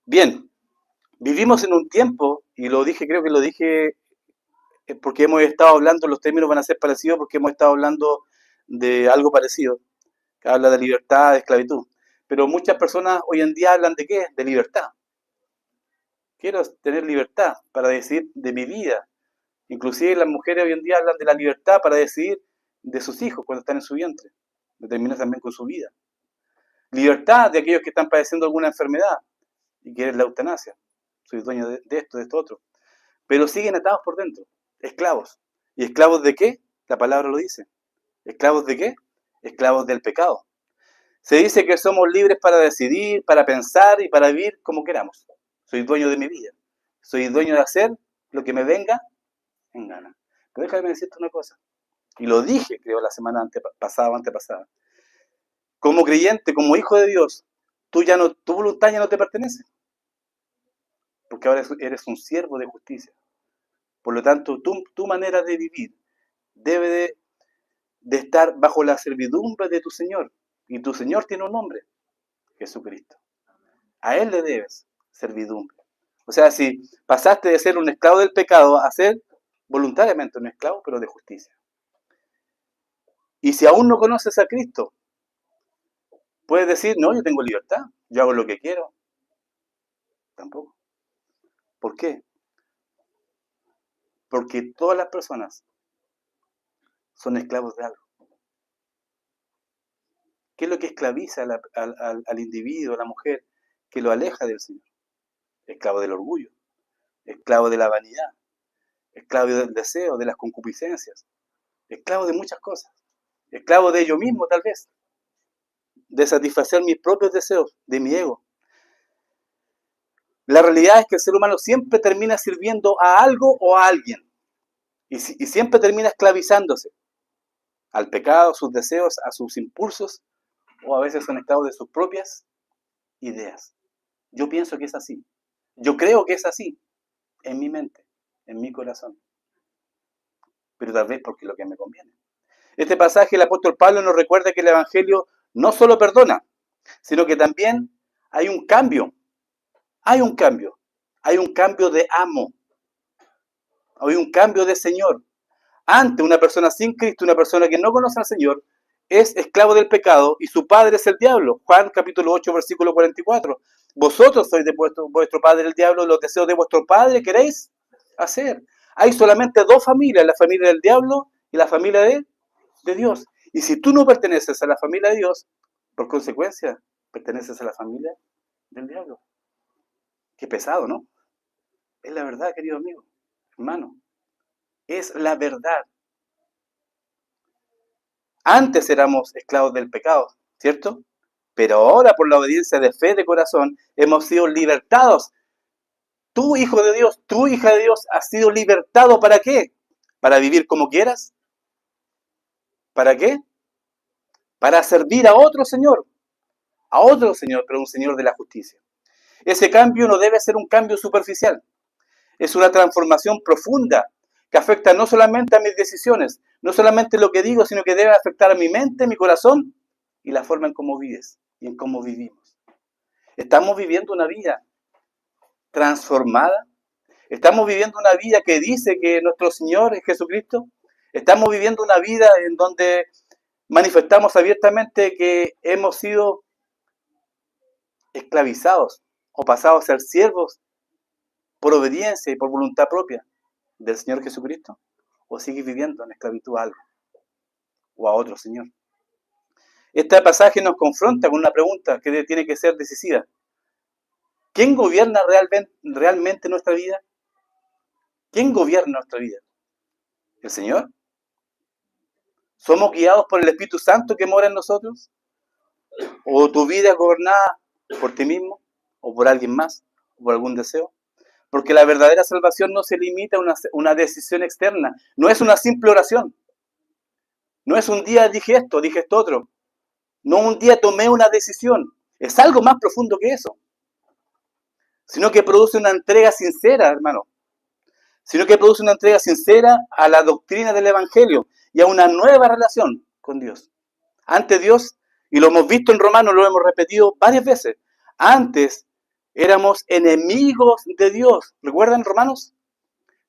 Bien, vivimos en un tiempo, y lo dije, creo que lo dije porque hemos estado hablando, los términos van a ser parecidos porque hemos estado hablando de algo parecido, que habla de libertad, de esclavitud. Pero muchas personas hoy en día hablan de qué? De libertad. Quiero tener libertad para decidir de mi vida. Inclusive las mujeres hoy en día hablan de la libertad para decidir de sus hijos cuando están en su vientre. Determina también con su vida. Libertad de aquellos que están padeciendo alguna enfermedad y quieren la eutanasia. Soy dueño de esto, de esto otro. Pero siguen atados por dentro, esclavos. ¿Y esclavos de qué? La palabra lo dice. ¿Esclavos de qué? Esclavos del pecado. Se dice que somos libres para decidir, para pensar y para vivir como queramos. Soy dueño de mi vida. Soy dueño de hacer lo que me venga en gana. Pero déjame decirte una cosa. Y lo dije, creo, la semana pasada o antepasada. Como creyente, como hijo de Dios, tu voluntad ya no te pertenece. Porque ahora eres un siervo de justicia. Por lo tanto, tu manera de vivir debe de estar bajo la servidumbre de tu Señor. Y tu Señor tiene un nombre, Jesucristo. A Él le debes servidumbre. O sea, si pasaste de ser un esclavo del pecado a ser voluntariamente un esclavo, pero de justicia. Y si aún no conoces a Cristo, puedes decir, no, yo tengo libertad, yo hago lo que quiero. Tampoco. ¿Por qué? Porque todas las personas son esclavos de algo. ¿Qué es lo que esclaviza al individuo, a la mujer, que lo aleja del Señor? Esclavo del orgullo, esclavo de la vanidad, esclavo del deseo, de las concupiscencias, esclavo de muchas cosas, esclavo de ello mismo tal vez, de satisfacer mis propios deseos, de mi ego. La realidad es que el ser humano siempre termina sirviendo a algo o a alguien y siempre termina esclavizándose al pecado, a sus deseos, a sus impulsos, o a veces son esclavos de sus propias ideas. Yo pienso que es así. Yo creo que es así, en mi mente, en mi corazón. Pero tal vez porque es lo que me conviene. Este pasaje el apóstol Pablo nos recuerda que el Evangelio no solo perdona, sino que también hay un cambio. Hay un cambio. Hay un cambio de amo. Hay un cambio de Señor. Antes, una persona sin Cristo, una persona que no conoce al Señor, es esclavo del pecado y su padre es el diablo. Juan capítulo 8, versículo 44. Vosotros sois de vuestro padre el diablo, los deseos de vuestro padre queréis hacer. Hay solamente dos familias, la familia del diablo y la familia de Dios. Y si tú no perteneces a la familia de Dios, por consecuencia, perteneces a la familia del diablo. Qué pesado, ¿no? Es la verdad, querido amigo, hermano. Es la verdad. Antes éramos esclavos del pecado, ¿cierto? Pero ahora, por la obediencia de fe de corazón, hemos sido libertados. Tú, hijo de Dios, tu hija de Dios, has sido libertado. ¿Para qué? ¿Para vivir como quieras? ¿Para qué? Para servir a otro Señor. A otro Señor, pero un Señor de la justicia. Ese cambio no debe ser un cambio superficial. Es una transformación profunda que afecta no solamente a mis decisiones, no solamente lo que digo, sino que debe afectar a mi mente, mi corazón y la forma en cómo vives y en cómo vivimos. Estamos viviendo una vida transformada. Estamos viviendo una vida que dice que nuestro Señor es Jesucristo. Estamos viviendo una vida en donde manifestamos abiertamente que hemos sido esclavizados o pasados a ser siervos por obediencia y por voluntad propia del Señor Jesucristo, o sigues viviendo en esclavitud a algo o a otro Señor. Este pasaje nos confronta con una pregunta que tiene que ser decisiva. ¿Quién gobierna realmente nuestra vida? ¿Quién gobierna nuestra vida? ¿El Señor? ¿Somos guiados por el Espíritu Santo que mora en nosotros? ¿O tu vida es gobernada por ti mismo? ¿O por alguien más? ¿O por algún deseo? Porque la verdadera salvación no se limita a una decisión externa. No es una simple oración. No es un día dije esto otro. No un día tomé una decisión. Es algo más profundo que eso. Sino que produce una entrega sincera, hermano. Sino que produce una entrega sincera a la doctrina del Evangelio y a una nueva relación con Dios. Ante Dios Y lo hemos visto en Romanos, lo hemos repetido varias veces. Antes éramos enemigos de Dios. ¿Recuerdan Romanos?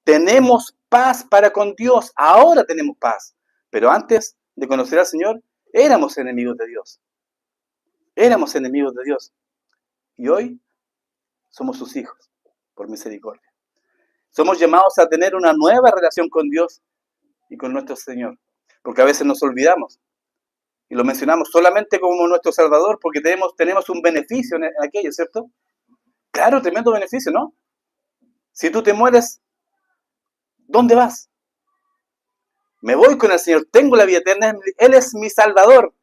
Tenemos paz para con Dios. Ahora tenemos paz. Pero antes de conocer al Señor, éramos enemigos de Dios. Éramos enemigos de Dios. Y hoy somos sus hijos, por misericordia. Somos llamados a tener una nueva relación con Dios y con nuestro Señor. Porque a veces nos olvidamos. Y lo mencionamos solamente como nuestro Salvador porque tenemos un beneficio en aquello, ¿cierto? Claro, tremendo beneficio, ¿no? Si tú te mueres, ¿dónde vas? Me voy con el Señor, tengo la vida eterna, Él es mi Salvador.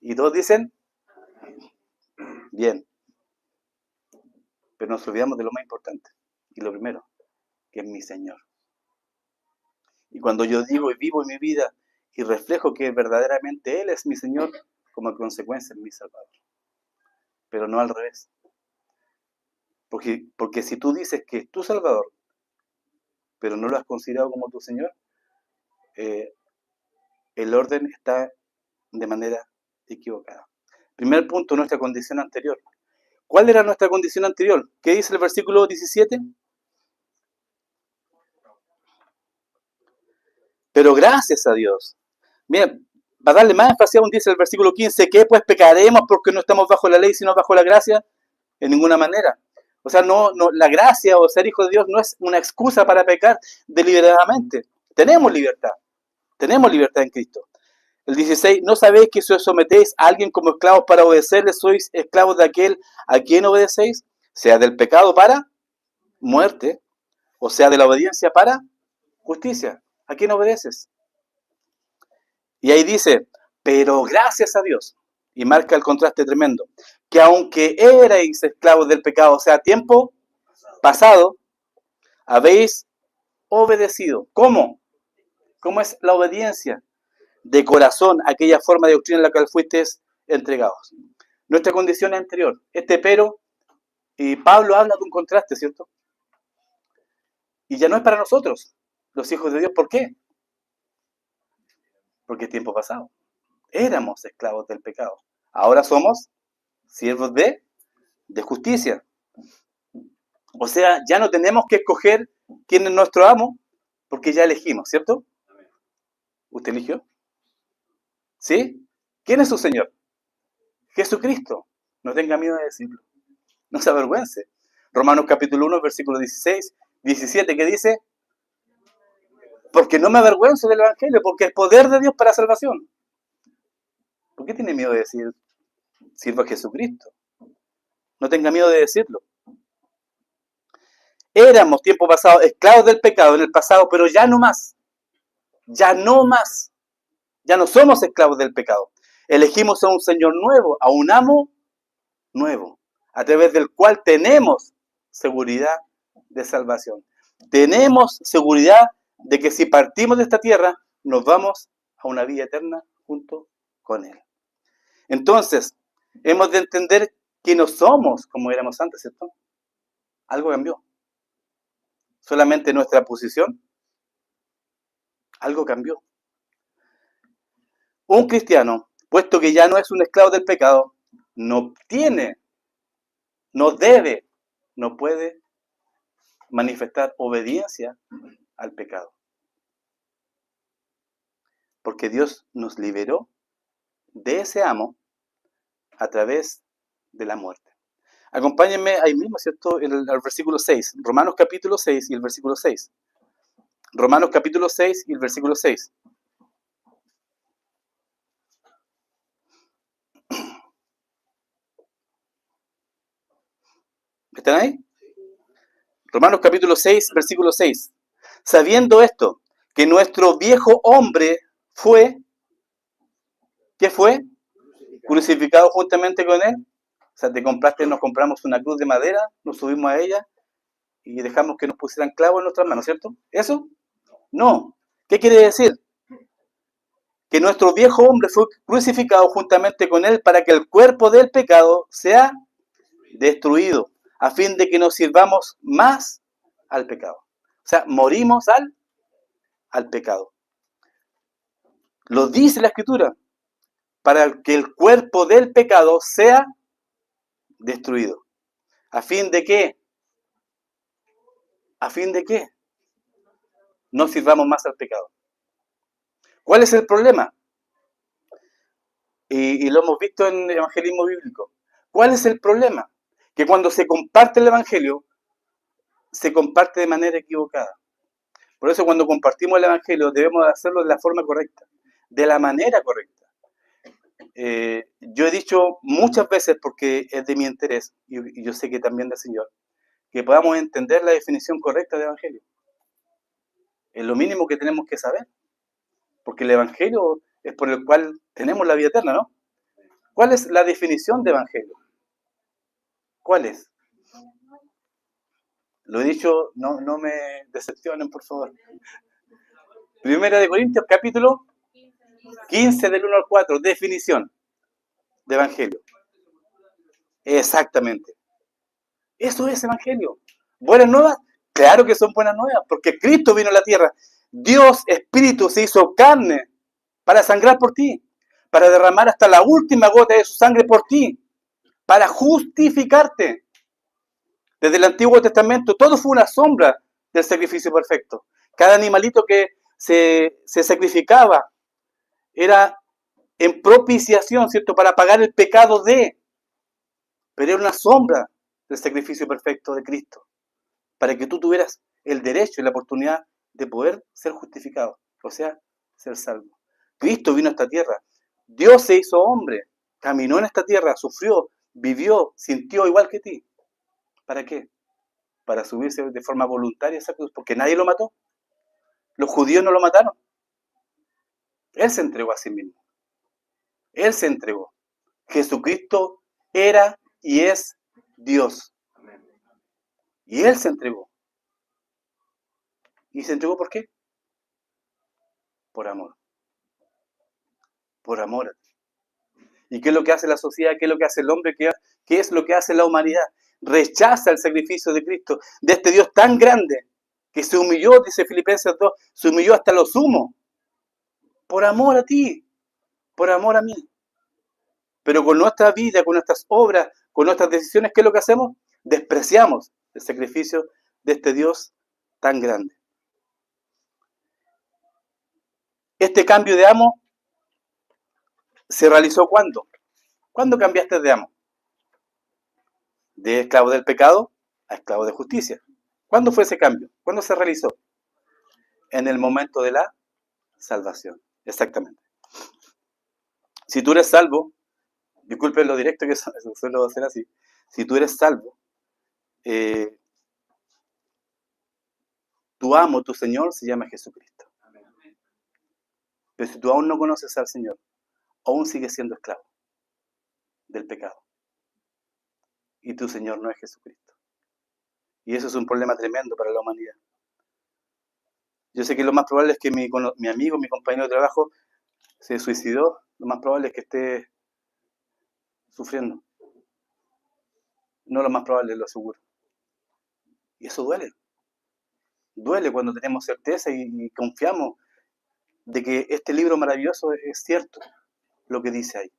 Y todos dicen, bien. Pero nos olvidamos de lo más importante. Y lo primero, que es mi Señor. Y cuando yo digo y vivo en mi vida y reflejo que verdaderamente Él es mi Señor, como consecuencia es mi Salvador. Pero no al revés. Porque si tú dices que es tu Salvador, pero no lo has considerado como tu Señor, el orden está de manera equivocada. Primer punto, nuestra condición anterior. ¿Cuál era nuestra condición anterior? ¿Qué dice el versículo 17? Pero gracias a Dios. Mira, para darle más énfasis aún dice el versículo 15, ¿qué pues pecaremos porque no estamos bajo la ley sino bajo la gracia? En ninguna manera. O sea, no, la gracia o ser hijo de Dios no es una excusa para pecar deliberadamente. Tenemos libertad en Cristo. El 16, ¿no sabéis que si os sometéis a alguien como esclavos para obedecerle, sois esclavos de aquel a quien obedecéis? Sea del pecado para muerte, o sea de la obediencia para justicia. ¿A quién obedeces? Y ahí dice, pero gracias a Dios, y marca el contraste tremendo, que aunque erais esclavos del pecado, o sea, tiempo pasado, habéis obedecido. ¿Cómo? ¿Cómo es la obediencia? De corazón, aquella forma de doctrina en la cual fuisteis entregados. Nuestra condición anterior, pero, y Pablo habla de un contraste, ¿cierto? Y ya no es para nosotros, los hijos de Dios. ¿Por qué? Porque es tiempo pasado. Éramos esclavos del pecado. Ahora somos siervos de justicia. O sea, ya no tenemos que escoger quién es nuestro amo, porque ya elegimos, ¿cierto? ¿Usted eligió? ¿Sí? ¿Quién es su Señor? Jesucristo. No tenga miedo de decirlo. No se avergüence. Romanos capítulo 1, versículo 16, 17, que dice, porque no me avergüenzo del Evangelio, porque es poder de Dios para salvación. ¿Por qué tiene miedo de decir, sirva a Jesucristo? No tenga miedo de decirlo. Éramos, tiempo pasado, esclavos del pecado en el pasado, pero ya no más. Ya no más. Ya no somos esclavos del pecado. Elegimos a un Señor nuevo, a un amo nuevo, a través del cual tenemos seguridad de salvación. Tenemos seguridad de que si partimos de esta tierra, nos vamos a una vida eterna junto con Él. Entonces, hemos de entender que no somos como éramos antes, ¿cierto? Algo cambió. Solamente nuestra posición, algo cambió. Un cristiano, puesto que ya no es un esclavo del pecado, no tiene, no debe, no puede manifestar obediencia al pecado. Porque Dios nos liberó de ese amo a través de la muerte. Acompáñenme ahí mismo, ¿cierto? El versículo 6. Romanos capítulo 6 y el versículo 6. Romanos capítulo 6 y el versículo 6. ¿Están ahí? Romanos capítulo 6, versículo 6. Sabiendo esto, que nuestro viejo hombre fue, ¿qué fue? Crucificado juntamente con él. O sea, nos compramos una cruz de madera, nos subimos a ella y dejamos que nos pusieran clavos en nuestras manos, ¿cierto? ¿Eso? No. ¿Qué quiere decir? Que nuestro viejo hombre fue crucificado juntamente con él para que el cuerpo del pecado sea destruido, a fin de que nos sirvamos más al pecado. O sea, morimos al pecado. Lo dice la Escritura. para que el cuerpo del pecado sea destruido. ¿A fin de qué? ¿A fin de qué? No sirvamos más al pecado. ¿Cuál es el problema? Y lo hemos visto en el evangelismo bíblico. ¿Cuál es el problema? Que cuando se comparte el evangelio, se comparte de manera equivocada. Por eso cuando compartimos el evangelio debemos hacerlo de la forma correcta, de la manera correcta. Yo he dicho muchas veces, porque es de mi interés, y yo sé que también del Señor, que podamos entender la definición correcta del evangelio. Es lo mínimo que tenemos que saber, porque el evangelio es por el cual tenemos la vida eterna, ¿no? ¿Cuál es la definición de evangelio? ¿Cuál es? Lo he dicho, no me decepcionen, por favor. Primera de Corintios, capítulo 15, del 1 al 4, definición de evangelio. Exactamente. Eso es evangelio. ¿Buenas nuevas? Claro que son buenas nuevas, porque Cristo vino a la tierra. Dios, Espíritu, se hizo carne para sangrar por ti, para derramar hasta la última gota de su sangre por ti, para justificarte. Desde el Antiguo Testamento todo fue una sombra del sacrificio perfecto. Cada animalito que se sacrificaba era en propiciación, ¿cierto? Para pagar el pecado de, pero era una sombra del sacrificio perfecto de Cristo, para que tú tuvieras el derecho y la oportunidad de poder ser justificado, o sea, ser salvo. Cristo vino a esta tierra, Dios se hizo hombre, caminó en esta tierra, sufrió, vivió, sintió igual que ti. ¿Para qué? Para subirse de forma voluntaria a esa cruz, porque nadie lo mató. Los judíos no lo mataron. Él se entregó a sí mismo. Él se entregó. Jesucristo era y es Dios. Y Él se entregó. ¿Y se entregó por qué? Por amor. Por amor. ¿Y qué es lo que hace la sociedad? ¿Qué es lo que hace el hombre? ¿Qué es lo que hace la humanidad? Rechaza el sacrificio de Cristo, de este Dios tan grande, que se humilló, dice Filipenses 2, se humilló hasta lo sumo. Por amor a ti, por amor a mí. Pero con nuestra vida, con nuestras obras, con nuestras decisiones, ¿qué es lo que hacemos? Despreciamos el sacrificio de este Dios tan grande. Este cambio de amo se realizó ¿cuándo? ¿Cuándo cambiaste de amo? De esclavo del pecado a esclavo de justicia. ¿Cuándo fue ese cambio? ¿Cuándo se realizó? En el momento de la salvación. Exactamente. Si tú eres salvo, disculpen lo directo que suelo hacer así, si tú eres salvo, tu amo, tu Señor, se llama Jesucristo. Pero si tú aún no conoces al Señor, aún sigues siendo esclavo del pecado. Y tu Señor no es Jesucristo. Y eso es un problema tremendo para la humanidad. Yo sé que lo más probable es que mi amigo, mi compañero de trabajo, se suicidó. Lo más probable es que esté sufriendo. No lo más probable, lo aseguro. Y eso duele. Duele cuando tenemos certeza y confiamos de que este libro maravilloso es cierto, lo que dice ahí.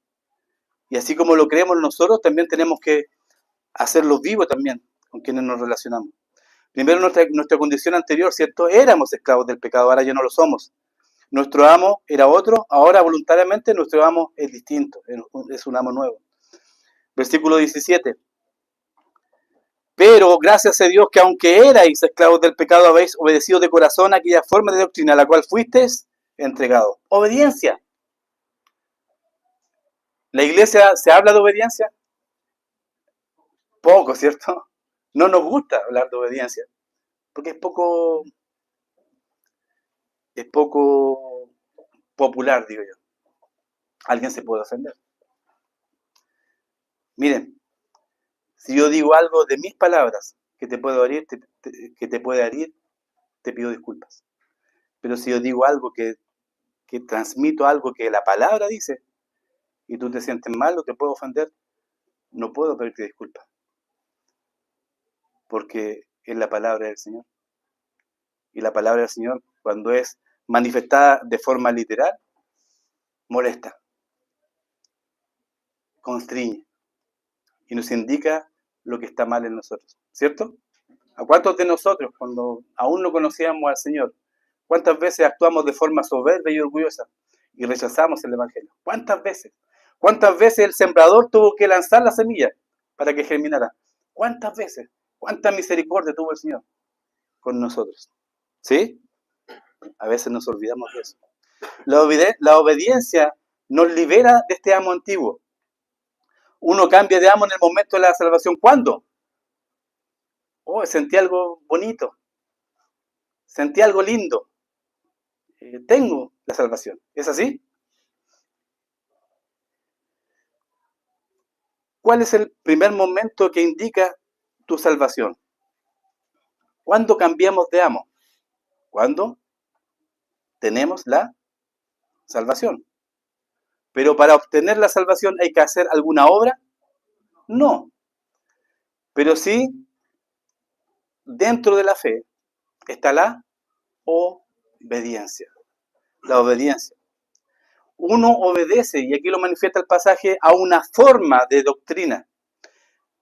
Y así como lo creemos nosotros, también tenemos que hacerlo vivo también con quienes nos relacionamos. Primero nuestra condición anterior, ¿cierto? Éramos esclavos del pecado, ahora ya no lo somos. Nuestro amo era otro, ahora voluntariamente nuestro amo es distinto, es un amo nuevo. Versículo 17. Pero gracias a Dios que aunque erais esclavos del pecado, habéis obedecido de corazón a aquella forma de doctrina a la cual fuisteis entregados. Obediencia. ¿La iglesia se habla de obediencia? Poco, ¿cierto? No nos gusta hablar de obediencia, porque es poco popular, digo yo. Alguien se puede ofender. Miren, si yo digo algo de mis palabras que te puedo herir, que te puede herir, te pido disculpas. Pero si yo digo algo que transmito algo que la palabra dice y tú te sientes mal o te puedo ofender, no puedo pedirte disculpas. Porque es la palabra del Señor. Y la palabra del Señor, cuando es manifestada de forma literal, molesta. constriñe y nos indica lo que está mal en nosotros, ¿cierto? ¿A cuántos de nosotros, cuando aún no conocíamos al Señor, cuántas veces actuamos de forma soberbia y orgullosa y rechazamos el Evangelio? ¿Cuántas veces? ¿Cuántas veces el sembrador tuvo que lanzar la semilla para que germinara? ¿Cuántas veces? ¿Cuánta misericordia tuvo el Señor con nosotros? ¿Sí? A veces nos olvidamos de eso. La obediencia nos libera de este amo antiguo. Uno cambia de amo en el momento de la salvación. ¿Cuándo? Oh, sentí algo bonito. Sentí algo lindo. Tengo la salvación. ¿Es así? ¿Cuál es el primer momento que indica tu salvación? ¿Cuándo cambiamos de amo? ¿Cuándo tenemos la salvación? Pero para obtener la salvación hay que hacer alguna obra. No. Pero sí, dentro de la fe está la obediencia. La obediencia. Uno obedece, y aquí lo manifiesta el pasaje, a una forma de doctrina.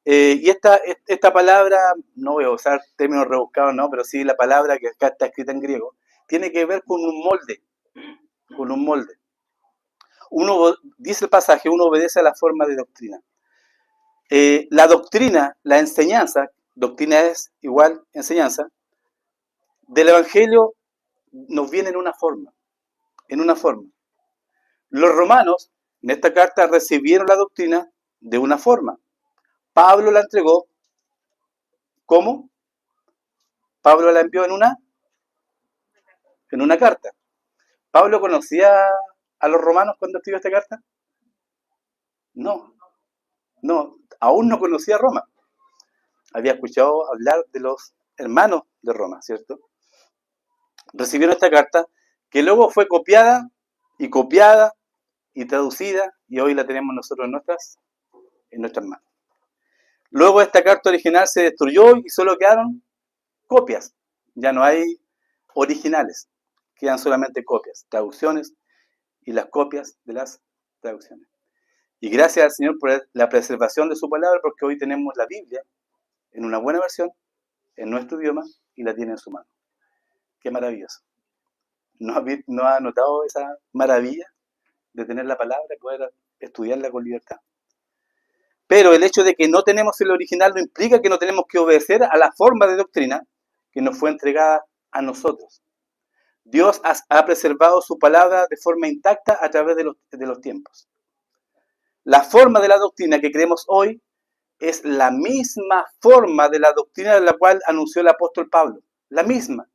Y esta palabra, no voy a usar términos rebuscados, no, pero sí la palabra que acá está escrita en griego, tiene que ver con un molde. Con un molde. Uno, dice el pasaje, uno obedece a la forma de doctrina. La doctrina, la enseñanza, doctrina es igual enseñanza, del Evangelio nos viene en una forma. En una forma. Los romanos, en esta carta, recibieron la doctrina de una forma. Pablo la entregó, ¿cómo? Pablo la envió en una carta. ¿Pablo conocía a los romanos cuando escribió esta carta? No, aún no conocía a Roma. Había escuchado hablar de los hermanos de Roma, ¿cierto? Recibieron esta carta que luego fue copiada y traducida, y hoy la tenemos nosotros en nuestras manos. Luego esta carta original se destruyó y solo quedaron copias. Ya no hay originales, quedan solamente copias, traducciones y las copias de las traducciones. Y gracias al Señor por la preservación de su palabra, porque hoy tenemos la Biblia en una buena versión, en nuestro idioma, y la tiene en su mano. Qué maravilloso. ¿No ha notado esa maravilla de tener la palabra y poder estudiarla con libertad? Pero el hecho de que no tenemos el original no implica que no tenemos que obedecer a la forma de doctrina que nos fue entregada a nosotros. Dios ha preservado su palabra de forma intacta a través de los tiempos. La forma de la doctrina que creemos hoy es la misma forma de la doctrina de la cual anunció el apóstol Pablo. La misma,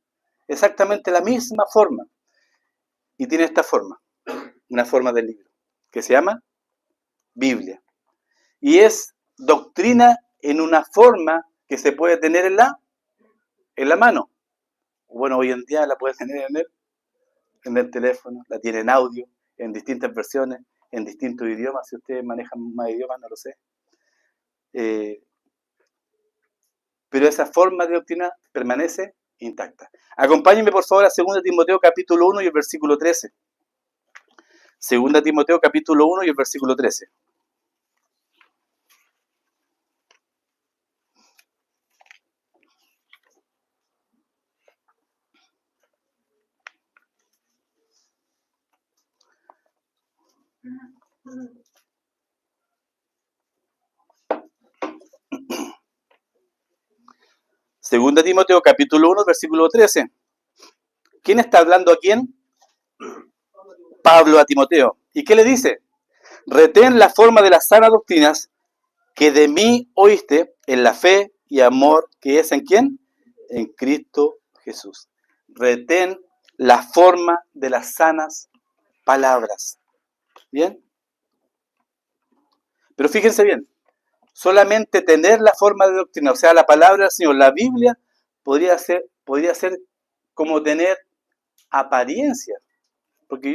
exactamente la misma forma. Y tiene esta forma, una forma del libro, que se llama Biblia. Y es doctrina en una forma que se puede tener en la mano. Bueno, hoy en día la puedes tener en el teléfono, la tiene en audio, en distintas versiones, en distintos idiomas. Si ustedes manejan más idiomas, no lo sé. Pero esa forma de doctrina permanece intacta. Acompáñenme por favor a 2 Timoteo capítulo 1 y el versículo 13. 2 Timoteo capítulo 1 y el versículo 13. Segunda Timoteo capítulo 1, versículo 13. ¿Quién está hablando a quién? Pablo a Timoteo. ¿Y qué le dice? Retén la forma de las sanas doctrinas que de mí oíste en la fe y amor que es ¿en quién? En Cristo Jesús. Retén la forma de las sanas palabras. ¿Bien? Pero fíjense bien, solamente tener la forma de doctrina, o sea, la palabra del Señor, la Biblia, podría ser como tener apariencia. Porque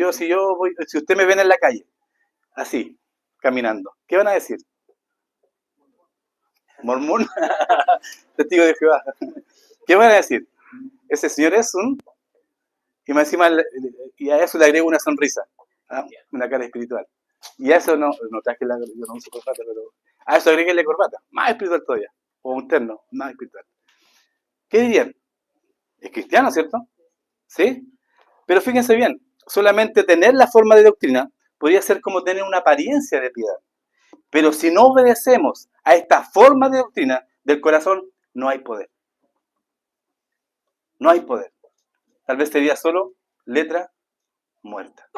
si usted me ven en la calle, así, caminando, ¿qué van a decir? Mormón, testigo de Jehová. ¿Qué van a decir? Ese señor es y más encima, y a eso le agrego una sonrisa, ¿ah? Una cara espiritual. Y a eso no traje yo no uso corbata, pero a eso agreguéle corbata, más espiritual todavía. O un terno, más espiritual. ¿Qué dirían? Es cristiano, ¿cierto? ¿Sí? Pero fíjense bien, solamente tener la forma de doctrina podría ser como tener una apariencia de piedad. Pero si no obedecemos a esta forma de doctrina del corazón, no hay poder. No hay poder. Tal vez sería solo letra muerta.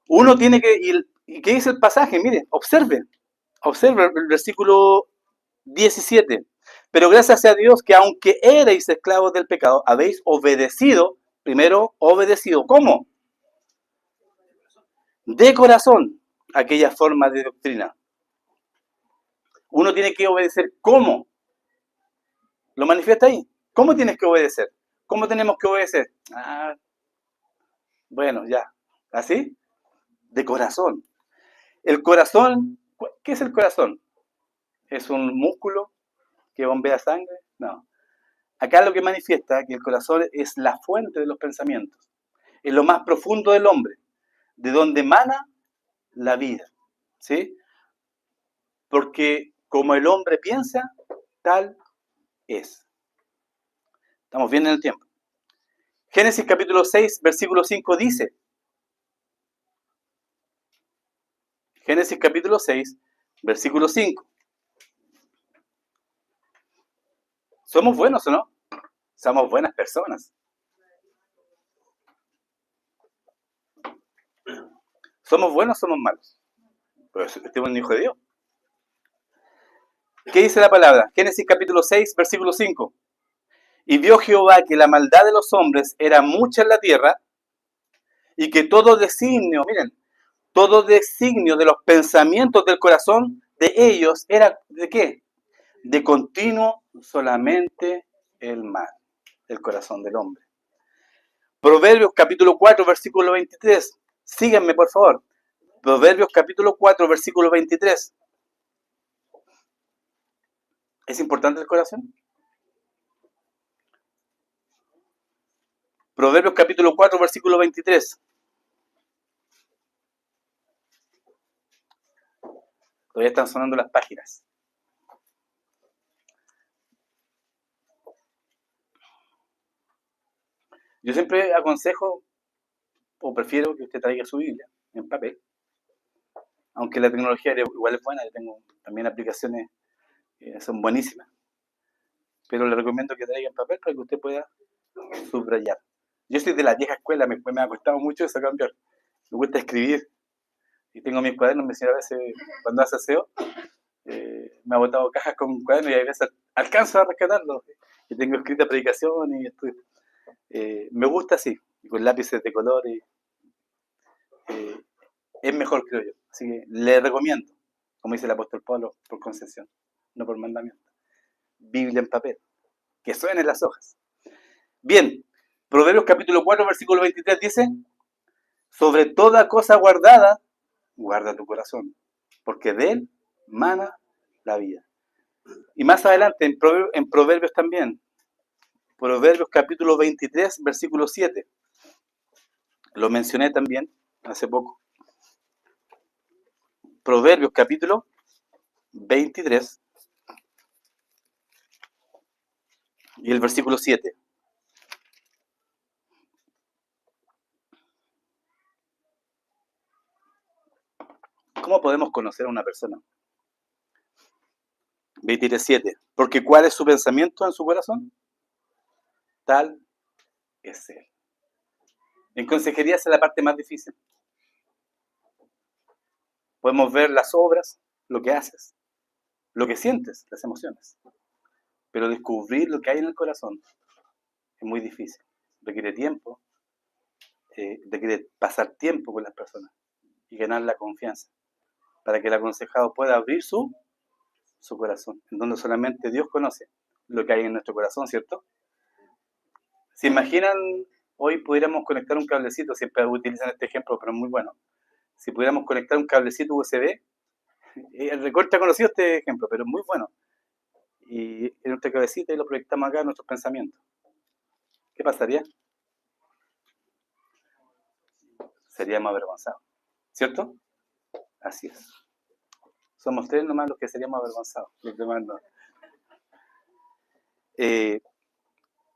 Uno tiene que ir. ¿Y qué dice el pasaje? Mire, observe el versículo 17. Pero gracias a Dios que aunque erais esclavos del pecado, habéis obedecido, primero obedecido, ¿cómo? De corazón, aquella forma de doctrina. Uno tiene que obedecer, ¿cómo? Lo manifiesta ahí. ¿Cómo tienes que obedecer? ¿Cómo tenemos que obedecer? Bueno, ya. ¿Así? De corazón. El corazón, ¿qué es el corazón? ¿Es un músculo que bombea sangre? No. Acá lo que manifiesta que el corazón es la fuente de los pensamientos. Es lo más profundo del hombre, de donde emana la vida. ¿Sí? Porque como el hombre piensa, tal es. Estamos bien en el tiempo. Génesis capítulo 6, versículo 5 dice, Génesis capítulo 6, versículo 5. ¿Somos buenos o no? Somos buenas personas. ¿Somos buenos o somos malos? Pues este es un hijo de Dios. ¿Qué dice la palabra? Génesis capítulo 6, versículo 5. Y vio Jehová que la maldad de los hombres era mucha en la tierra y que todo designio, miren, todo designio de los pensamientos del corazón de ellos era, ¿de qué? De continuo solamente el mal, el corazón del hombre. Proverbios capítulo 4, versículo 23. Síganme, por favor. Proverbios capítulo 4, versículo 23. ¿Es importante el corazón? Proverbios capítulo 4, versículo 23. Todavía están sonando las páginas. Yo siempre aconsejo o prefiero que usted traiga su Biblia en papel. Aunque la tecnología igual es buena, yo tengo también aplicaciones son buenísimas. Pero le recomiendo que traiga en papel para que usted pueda subrayar. Yo soy de la vieja escuela, me ha costado mucho eso cambiar. Me gusta escribir. Y tengo mis cuadernos, me decía a veces, cuando hace aseo, me ha botado cajas con cuadernos y a veces alcanzo a rescatarlos. Y tengo escrita predicación y estudio. Me gusta así, con lápices de color. Es mejor, creo yo. Así que le recomiendo, como dice el apóstol Pablo, por concesión, no por mandamiento. Biblia en papel, que suenen las hojas. Bien, Proverbios capítulo 4, versículo 23 dice, sobre toda cosa guardada, guarda tu corazón, porque de él mana la vida. Y más adelante, en Proverbios también, Proverbios capítulo 23, versículo 7, lo mencioné también hace poco. Proverbios capítulo 23 y el versículo 7. ¿Cómo podemos conocer a una persona? 23:7. Porque ¿cuál es su pensamiento en su corazón? Tal es él. En consejería esa es la parte más difícil. Podemos ver las obras, lo que haces, lo que sientes, las emociones. Pero descubrir lo que hay en el corazón es muy difícil. Requiere tiempo, requiere pasar tiempo con las personas y ganar la confianza para que el aconsejado pueda abrir su corazón, en donde solamente Dios conoce lo que hay en nuestro corazón, ¿cierto? ¿Se imaginan, hoy pudiéramos conectar un cablecito, siempre utilizan este ejemplo, pero es muy bueno. Si pudiéramos conectar un cablecito USB, el recorte ha conocido este ejemplo, pero es muy bueno. Y en nuestra cabecita y lo proyectamos acá en nuestros pensamientos. ¿Qué pasaría? Seríamos avergonzados, ¿cierto? Así es. Somos 3 nomás los que seríamos avergonzados, los demás no.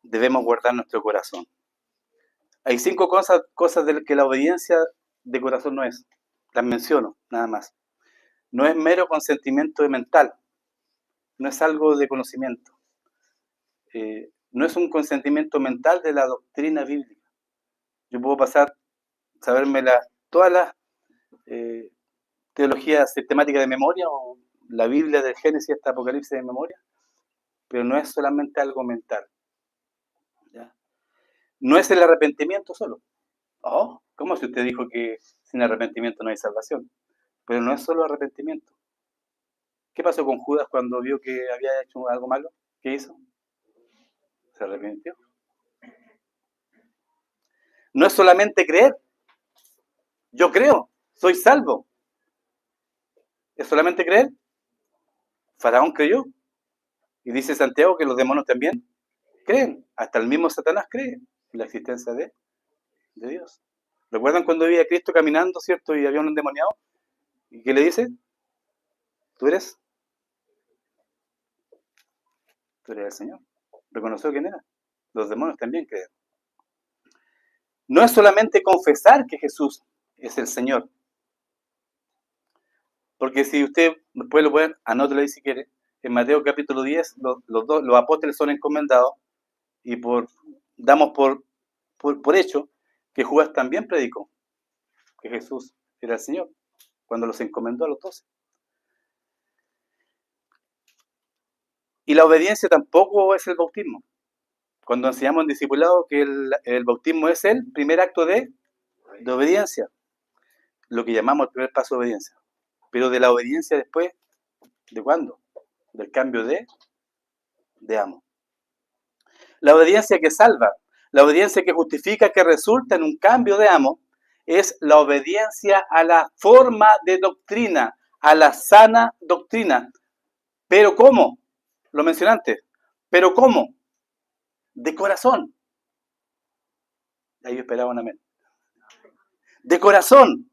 Debemos guardar nuestro corazón. Hay 5 cosas de que la obediencia de corazón no es. Las menciono, nada más. No es mero consentimiento mental. No es algo de conocimiento. No es un consentimiento mental de la doctrina bíblica. Yo puedo saberme todas las teologías sistemáticas de memoria, o la Biblia del Génesis hasta Apocalipsis de memoria, pero no es solamente algo mental. ¿Ya? No es el arrepentimiento solo. Oh, ¿cómo si usted dijo que sin arrepentimiento no hay salvación? Pero no es solo arrepentimiento. ¿Qué pasó con Judas cuando vio que había hecho algo malo? ¿Qué hizo? Se arrepintió. No es solamente creer. Yo creo, soy salvo. ¿Es solamente creer? Faraón creyó. Y dice Santiago que los demonios también creen. Hasta el mismo Satanás cree en la existencia de Dios. ¿Recuerdan cuando veía a Cristo caminando, cierto? Y había un endemoniado. ¿Y qué le dice? ¿Tú eres el Señor. Reconoció quién era. Los demonios también creen. No es solamente confesar que Jesús es el Señor. Porque si usted después lo puede, anótelo ahí si quiere, en Mateo capítulo 10, los apóstoles son encomendados y damos por hecho que Judas también predicó que Jesús era el Señor cuando los encomendó a los 12. Y la obediencia tampoco es el bautismo. Cuando enseñamos en discipulado que el bautismo es el primer acto de obediencia, lo que llamamos el primer paso de obediencia. Pero de la obediencia después, ¿de cuándo? Del cambio de amo. La obediencia que salva, la obediencia que justifica, que resulta en un cambio de amo, es la obediencia a la forma de doctrina, a la sana doctrina. ¿Pero cómo? Lo mencioné antes. ¿Pero cómo? De corazón. Ahí esperaba un amén. De corazón.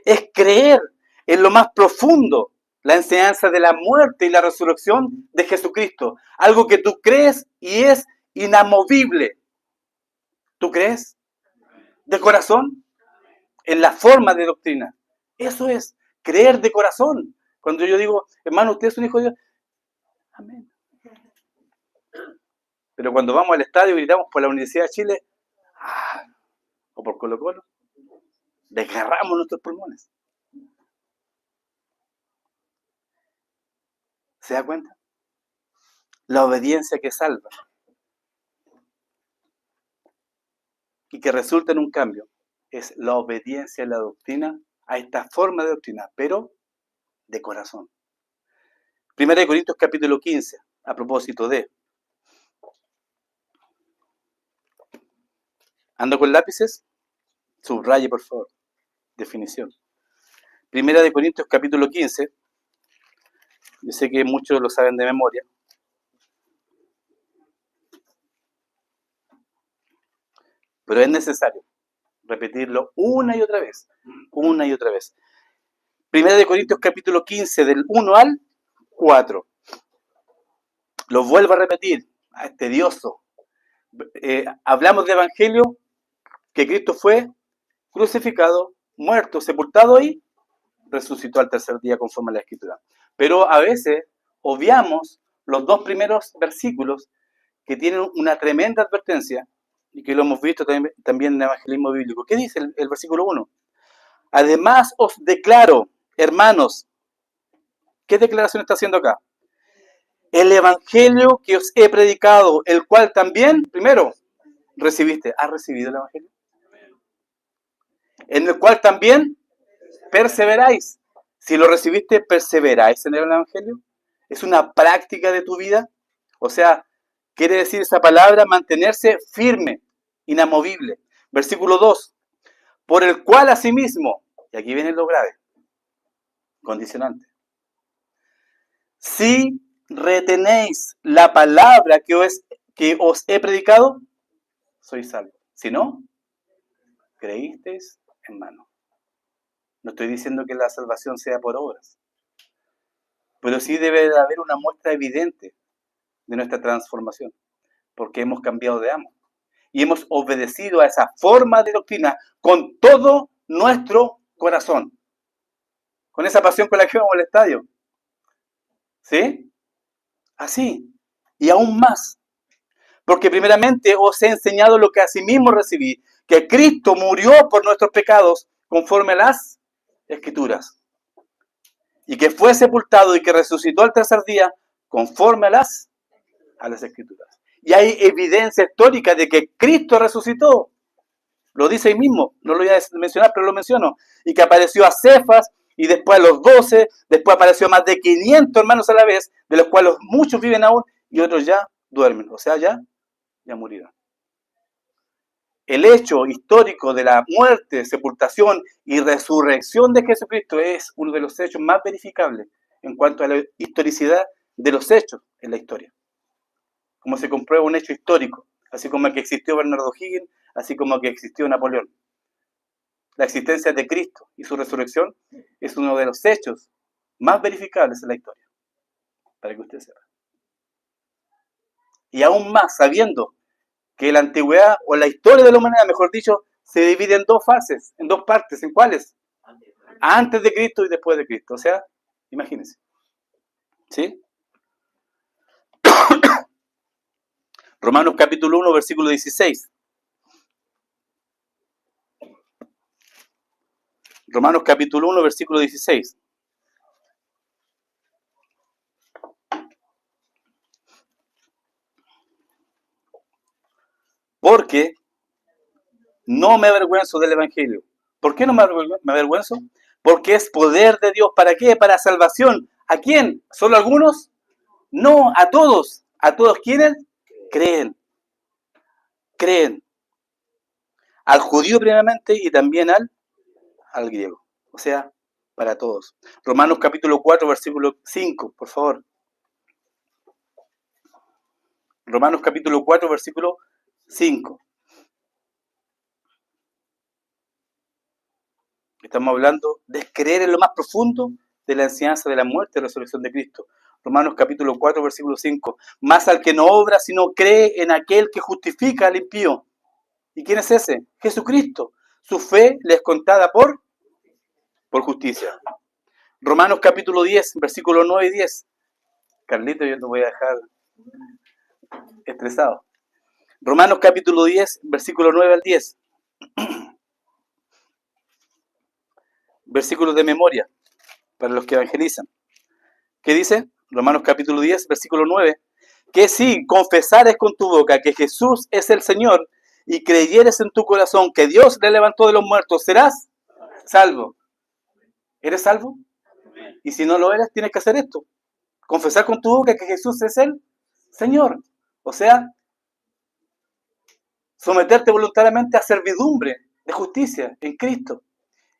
Es creer en lo más profundo la enseñanza de la muerte y la resurrección de Jesucristo. Algo que tú crees y es inamovible. ¿Tú crees? De corazón. En la forma de doctrina. Eso es creer de corazón. Cuando yo digo, hermano, usted es un hijo de Dios. Amén. Pero cuando vamos al estadio y gritamos por la Universidad de Chile, o por Colo Colo, desgarramos nuestros pulmones. ¿Se da cuenta? La obediencia que salva y que resulta en un cambio es la obediencia a la doctrina, a esta forma de doctrina, pero de corazón. 1 Corintios capítulo 15, a propósito de... ¿Ando con lápices? Subraye, por favor. Definición. 1 Corintios capítulo 15. Yo sé que muchos lo saben de memoria. Pero es necesario repetirlo una y otra vez. Una y otra vez. 1 Corintios capítulo 15, del 1 al 4. Lo vuelvo a repetir. Es tedioso. Hablamos de evangelio, que Cristo fue crucificado, muerto, sepultado y resucitó al tercer día conforme a la Escritura. Pero a veces obviamos los 2 primeros versículos que tienen una tremenda advertencia y que lo hemos visto también en el evangelismo bíblico. ¿Qué dice el versículo 1? Además os declaro, hermanos, ¿qué declaración está haciendo acá? El evangelio que os he predicado, el cual también, primero, recibiste. ¿Has recibido el evangelio? En el cual también perseveráis. Si lo recibiste, perseveráis en el evangelio. ¿Es una práctica de tu vida? O sea, quiere decir esa palabra mantenerse firme, inamovible. Versículo 2. Por el cual asimismo, y aquí viene lo grave, condicionante. Si retenéis la palabra que os he predicado, sois salvos. Si no, creísteis en vano. No estoy diciendo que la salvación sea por obras, pero sí debe de haber una muestra evidente de nuestra transformación, porque hemos cambiado de amo y hemos obedecido a esa forma de doctrina con todo nuestro corazón, con esa pasión con la que vamos al estadio. ¿Sí? Así. Y aún más. Porque primeramente os he enseñado lo que asimismo recibí, que Cristo murió por nuestros pecados conforme a las Escrituras, y que fue sepultado y que resucitó al tercer día conforme a las Escrituras. Y hay evidencia histórica de que Cristo resucitó. Lo dice ahí mismo, no lo voy a mencionar, pero lo menciono. Y que apareció a Cefas, y después a los 12, después apareció a más de 500 hermanos a la vez, de los cuales muchos viven aún y otros ya duermen, o sea, ya murieron. El hecho histórico de la muerte, sepultación y resurrección de Jesucristo es uno de los hechos más verificables en cuanto a la historicidad de los hechos en la historia. Como se comprueba un hecho histórico, así como que existió Bernardo Higgins, así como que existió Napoleón. La existencia de Cristo y su resurrección es uno de los hechos más verificables en la historia, para que usted sepa. Y aún más sabiendo que la antigüedad o la historia de la humanidad, mejor dicho, se divide en dos fases, en dos partes. ¿En cuáles? Antes de Cristo y después de Cristo. O sea, imagínense. ¿Sí? Romanos capítulo 1, versículo 16. Romanos capítulo 1, versículo 16. Porque no me avergüenzo del Evangelio. ¿Por qué no me avergüenzo? Porque es poder de Dios. ¿Para qué? Para salvación. ¿A quién? ¿Solo algunos? No, a todos. ¿A todos quiénes? Creen. Creen. Al judío primeramente y también al griego. O sea, para todos. Romanos capítulo 4, versículo 5, por favor. Romanos capítulo 4, versículo 5. Estamos hablando de creer en lo más profundo de la enseñanza de la muerte y resurrección de Cristo. Romanos capítulo 4, versículo 5. Más al que no obra, sino cree en aquel que justifica al impío. ¿Y quién es ese? Jesucristo. Su fe le es contada por justicia. Romanos capítulo 10, versículo 9 y 10. Carlito, yo te voy a dejar estresado. Romanos capítulo 10, versículo 9 al 10. Versículos de memoria para los que evangelizan. ¿Qué dice? Romanos capítulo 10, versículo 9. Que si confesares con tu boca que Jesús es el Señor y creyeres en tu corazón que Dios le levantó de los muertos, serás salvo. ¿Eres salvo? Y si no lo eres, tienes que hacer esto. Confesar con tu boca que Jesús es el Señor. O sea, someterte voluntariamente a servidumbre de justicia en Cristo.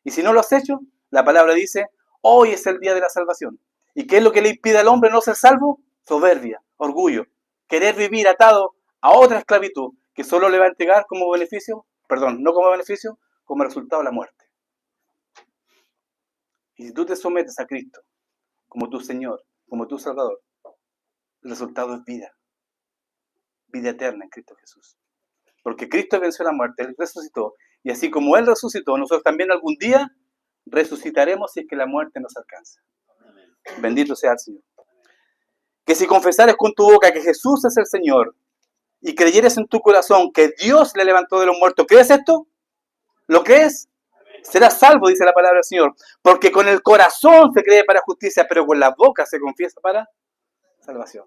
Y si no lo has hecho, la palabra dice, hoy es el día de la salvación. ¿Y qué es lo que le impide al hombre no ser salvo? Soberbia, orgullo, querer vivir atado a otra esclavitud que solo le va a entregar como beneficio, perdón, no como beneficio, como resultado la muerte. Y si tú te sometes a Cristo como tu Señor, como tu Salvador, el resultado es vida, vida eterna en Cristo Jesús. Porque Cristo venció la muerte, Él resucitó, y así como Él resucitó, nosotros también algún día resucitaremos si es que la muerte nos alcanza. Bendito sea el Señor. Que si confesares con tu boca que Jesús es el Señor y creyeres en tu corazón que Dios le levantó de los muertos, ¿crees esto? ¿Lo crees? Serás salvo, dice la palabra del Señor. Porque con el corazón se cree para justicia, pero con la boca se confiesa para salvación.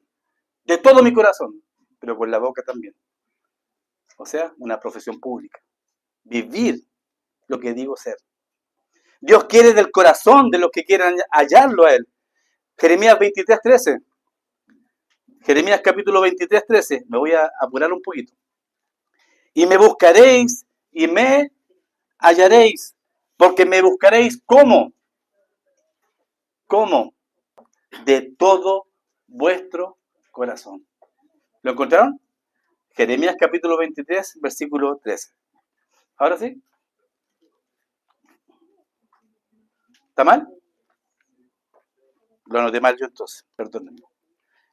De todo mi corazón, pero con la boca también. O sea, una profesión pública. Vivir lo que digo ser. Dios quiere del corazón de los que quieran hallarlo a Él. Jeremías 23:13. Jeremías capítulo 23:13. Me voy a apurar un poquito. Y me buscaréis y me hallaréis, porque me buscaréis ¿cómo? ¿Cómo? De todo vuestro corazón. ¿Lo encontraron? Jeremías capítulo 23, versículo 13. Ahora sí. ¿Está mal? Lo anoté mal yo entonces, perdónenme.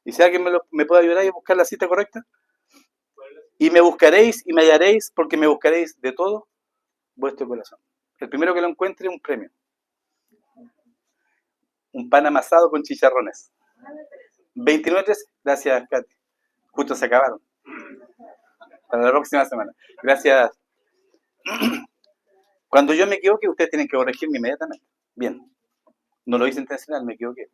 ¿Y si alguien me puede ayudar a buscar la cita correcta? Y me buscaréis y me hallaréis porque me buscaréis de todo vuestro corazón. El primero que lo encuentre, un premio. Un pan amasado con chicharrones. 29.13. Gracias, Katy. Justo se acabaron. Para la próxima semana. Gracias. Cuando yo me equivoque, ustedes tienen que corregirme inmediatamente. Bien. No lo hice intencional, me equivoqué.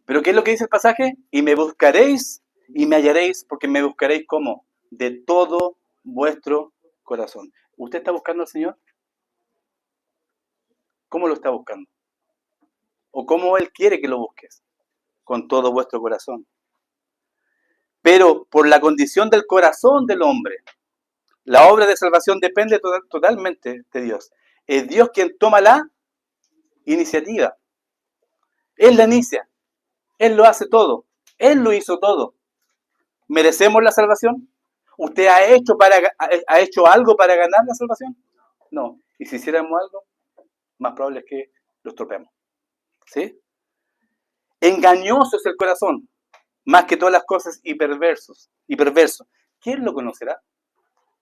¿Pero qué es lo que dice el pasaje? Y me buscaréis y me hallaréis, porque me buscaréis ¿cómo? De todo vuestro corazón. ¿Usted está buscando al Señor? ¿Cómo lo está buscando? ¿O cómo Él quiere que lo busques? Con todo vuestro corazón. Pero por la condición del corazón del hombre, la obra de salvación depende totalmente de Dios. Es Dios quien toma la iniciativa. Él la inicia. Él lo hace todo. Él lo hizo todo. ¿Merecemos la salvación? ¿Usted ha hecho algo para ganar la salvación? No. Y si hiciéramos algo, más probable es que lo estropeemos. ¿Sí? Engañoso es el corazón, más que todas las cosas, y perverso. ¿Quién lo conocerá?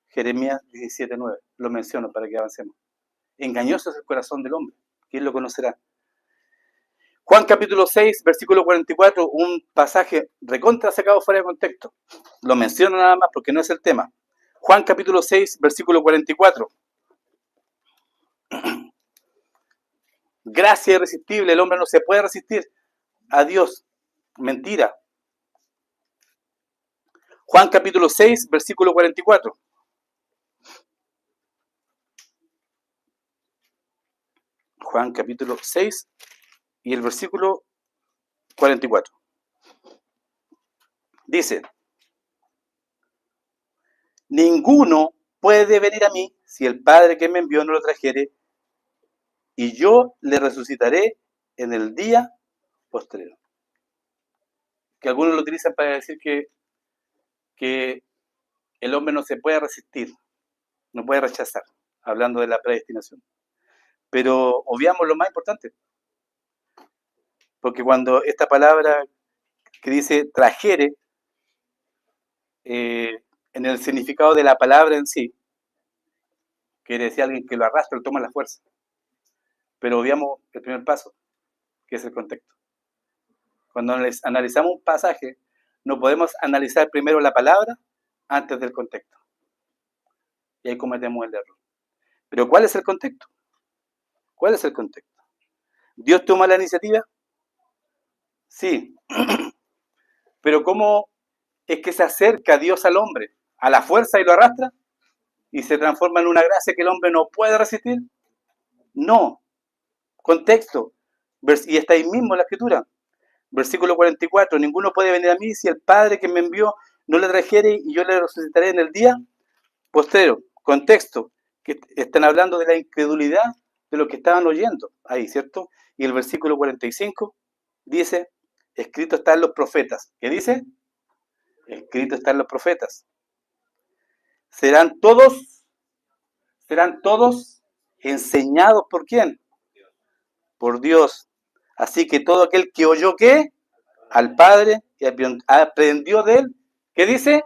Jeremías 17:9. Lo menciono para que avancemos. Engañoso es el corazón del hombre. ¿Quién lo conocerá? Juan capítulo 6, versículo 44, un pasaje recontra sacado fuera de contexto. Lo menciono nada más porque no es el tema. Juan capítulo 6, versículo 44. Gracia irresistible, el hombre no se puede resistir a Dios. Mentira. Juan capítulo 6, versículo 44. Juan capítulo 6 y el versículo 44. Dice: ninguno puede venir a mí si el Padre que me envió no lo trajere, y yo le resucitaré en el día postrero. Que algunos lo utilizan para decir que el hombre no se puede resistir, no puede rechazar, hablando de la predestinación. Pero obviamos lo más importante, porque cuando esta palabra que dice trajere, en el significado de la palabra en sí, quiere decir alguien que lo arrastra, lo toma a la fuerza. Pero obviamos el primer paso, que es el contexto. Cuando analizamos un pasaje, no podemos analizar primero la palabra antes del contexto. Y ahí cometemos el error. Pero ¿cuál es el contexto? ¿Cuál es el contexto? ¿Dios toma la iniciativa? Sí. Pero ¿cómo es que se acerca Dios al hombre? ¿A la fuerza y lo arrastra? ¿Y se transforma en una gracia que el hombre no puede resistir? No. Contexto. Y está ahí mismo en la escritura. Versículo 44. Ninguno puede venir a mí si el Padre que me envió no le trajere, y yo le resucitaré en el día postrero. Contexto. Que están hablando de la incredulidad de lo que estaban oyendo ahí, ¿cierto? Y el versículo 45 dice: escrito está en los profetas. ¿Qué dice? Escrito está en los profetas. Serán todos enseñados ¿por quién? Por Dios. Así que todo aquel que oyó ¿qué? Al Padre y aprendió de él, ¿qué dice?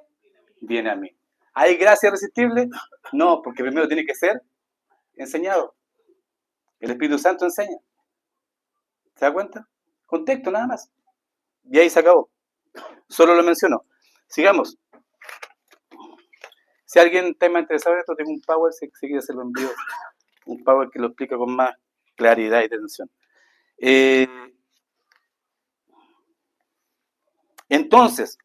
Viene a mí. ¿Hay gracia irresistible? No, porque primero tiene que ser enseñado. El Espíritu Santo enseña. ¿Se da cuenta? Contexto nada más. Y ahí se acabó. Solo lo menciono. Sigamos. Si alguien está más interesado en esto, tengo un Power, si quiere se lo envío. Un Power que lo explica con más claridad y atención. Entonces,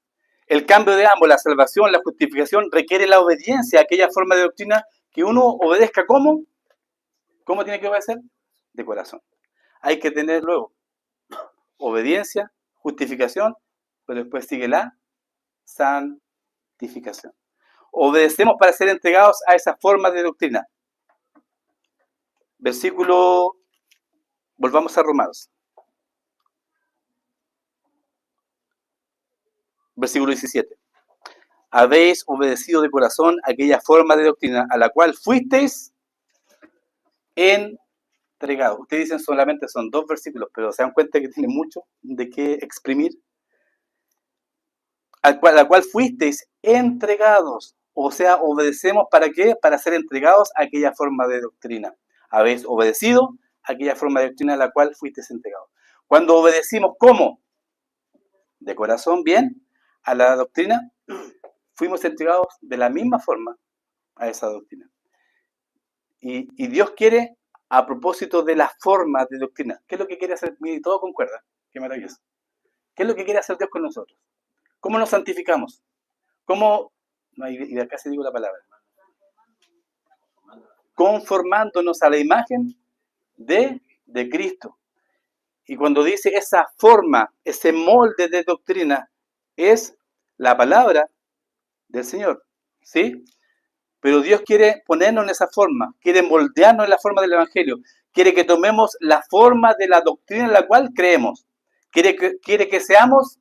el cambio de ambos, la salvación, la justificación, requiere la obediencia a aquella forma de doctrina que uno obedezca. ¿Cómo? ¿Cómo tiene que obedecer? De corazón. Hay que tener luego obediencia, justificación, pero después sigue la santificación. Obedecemos para ser entregados a esa forma de doctrina. Versículo, volvamos a Romanos. Versículo 17. Habéis obedecido de corazón aquella forma de doctrina a la cual fuisteis entregados. Ustedes dicen solamente son 2 versículos, pero se dan cuenta que tiene mucho de qué exprimir. A la cual fuisteis entregados. O sea, obedecemos ¿para qué? Para ser entregados a aquella forma de doctrina. Habéis obedecido a aquella forma de doctrina a la cual fuisteis entregados. Cuando obedecimos, ¿cómo? De corazón, bien, a la doctrina, fuimos entregados de la misma forma a esa doctrina. Y Dios quiere, a propósito de las formas de doctrina, ¿qué es lo que quiere hacer? Mire, todo concuerda, qué maravilloso. ¿Qué es lo que quiere hacer Dios con nosotros? ¿Cómo nos santificamos? ¿Cómo? No, y de acá se digo la palabra. Conformándonos a la imagen de Cristo. Y cuando dice esa forma, ese molde de doctrina, es la palabra del Señor, ¿sí? Pero Dios quiere ponernos en esa forma, quiere moldearnos en la forma del Evangelio, quiere que tomemos la forma de la doctrina en la cual creemos, quiere que seamos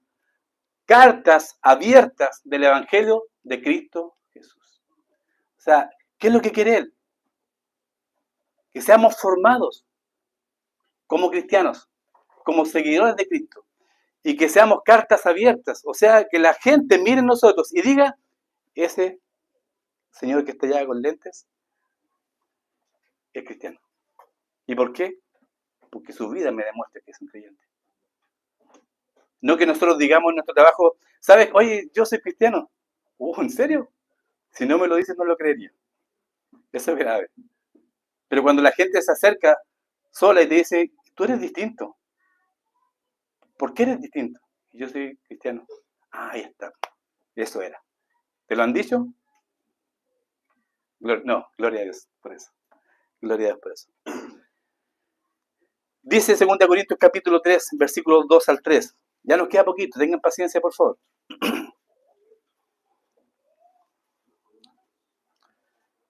cartas abiertas del Evangelio de Cristo Jesús. O sea, ¿qué es lo que quiere Él? Que seamos formados como cristianos, como seguidores de Cristo, y que seamos cartas abiertas, o sea, que la gente mire en nosotros y diga, ese señor que está allá con lentes es cristiano. ¿Y por qué? Porque su vida me demuestra que es un creyente. No que nosotros digamos en nuestro trabajo, ¿sabes? Oye, yo soy cristiano. ¿En serio? Si no me lo dices, no lo creería. Eso es grave. Pero cuando la gente se acerca sola y te dice, tú eres distinto. ¿Por qué eres distinto? Yo soy cristiano. Ah, ahí está. Eso era. ¿Te lo han dicho? No, gloria a Dios por eso. Gloria a Dios por eso. Dice 2 Corintios capítulo 3, versículos 2 al 3. Ya nos queda poquito, tengan paciencia, por favor.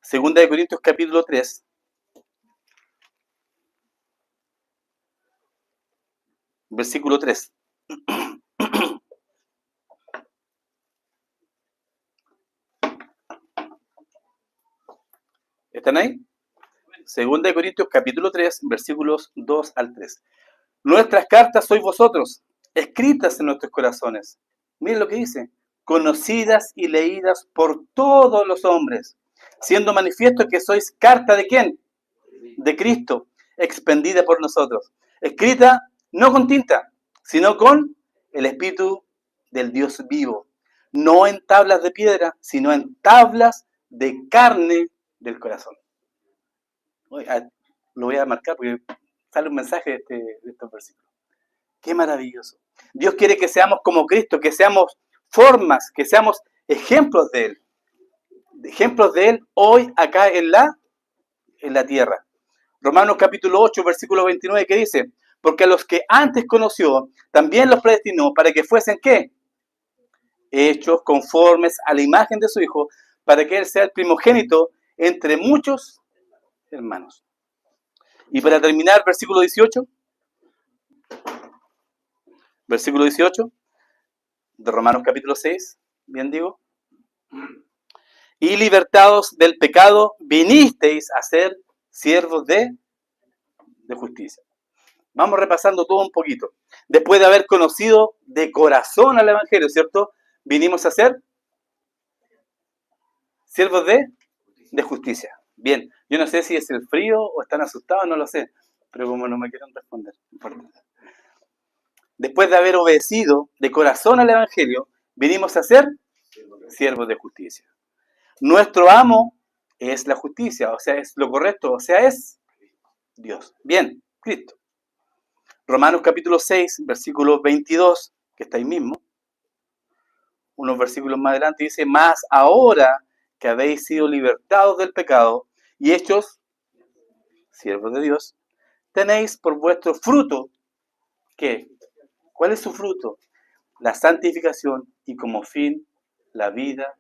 Segunda de Corintios capítulo 3. Versículo 3. ¿Están ahí? Segunda de Corintios capítulo 3, versículos 2 al 3. Nuestras cartas sois vosotros, escritas en nuestros corazones. Miren lo que dice. Conocidas y leídas por todos los hombres, siendo manifiesto que sois carta de ¿quién? De Cristo, expendida por nosotros. Escrita no con tinta, sino con el Espíritu del Dios vivo. No en tablas de piedra, sino en tablas de carne del corazón. Lo voy a marcar porque sale un mensaje de estos versículos. Qué maravilloso. Dios quiere que seamos como Cristo, que seamos formas, que seamos ejemplos de Él. Ejemplos de Él hoy acá en la tierra. Romanos capítulo 8, versículo 29, ¿qué dice? Porque a los que antes conoció, también los predestinó para que fuesen, ¿qué? Hechos conformes a la imagen de su Hijo, para que Él sea el primogénito entre muchos hermanos. Y para terminar, versículo 18. Versículo 18 de Romanos capítulo 6, bien digo. Y libertados del pecado, vinisteis a ser siervos de justicia. Vamos repasando todo un poquito. Después de haber conocido de corazón al Evangelio, ¿cierto? Vinimos a ser siervos de justicia. Bien, yo no sé si es el frío o están asustados, no lo sé, pero como no me quieren responder, no importa. Después de haber obedecido de corazón al Evangelio, vinimos a ser siervos de justicia. Nuestro amo es la justicia, o sea, es lo correcto, o sea, es Dios. Bien, Cristo. Romanos capítulo 6, versículo 22, que está ahí mismo, unos versículos más adelante, dice, más ahora que habéis sido libertados del pecado y hechos siervos de Dios, tenéis por vuestro fruto, ¿qué? ¿Cuál es su fruto? La santificación y como fin la vida